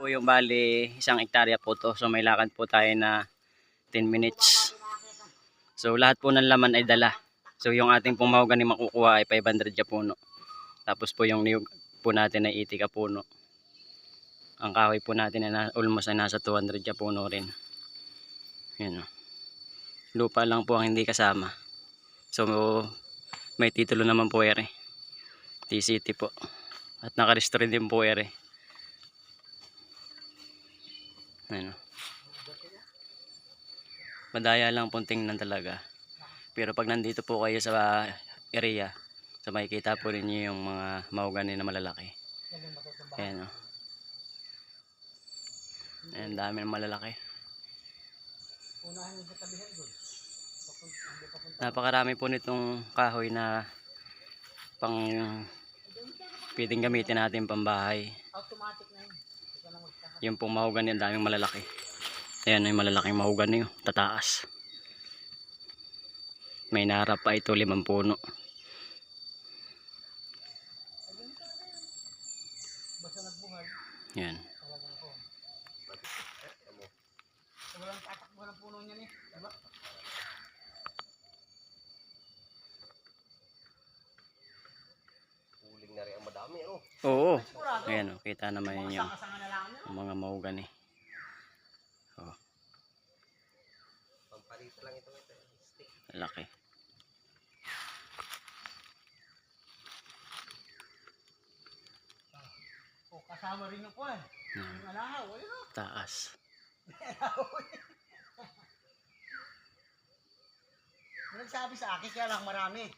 po yung bali, 1 hektarya po to. So may lakad po tayo na 10 minutes. So lahat po ng laman ay dala. So yung ating pong mahogany makukuha ay 500 ka puno. Tapos po yung niyog po natin ay 80 ka puno. Ang kahoy po natin ay almost ay nasa 200 ka puno rin. Yan o. Lupa lang po ang hindi kasama. So may titulo naman po ere. TCT po. At naka-restore din po ere. Ano. Madaya lang pong tingnan talaga. Pero pag nandito po kayo sa area, so makikita po ninyo yung mga mahogany na malalaki. Ayan o. Ayan, dami ng malalaki. Napakarami po nitong kahoy na pang pwedeng gamitin natin pambahay. Yung pong mahogany, ang daming malalaki. Ayan yung malalaking mahogany, tataas. May narap pa ito 5 puno. Yan. Walang tatakbo ng puno niyan eh. Diba? Huling na rin ang madami, ano? Oo. Ayan o, kita naman yun yung mga mahogany. Oh, Pampalita lang ito. Stick. laki. O, kasama rin yung kuwan. Yung alahaw, ayun o. Taas. Nagsabi sa akin, kaya lang marami.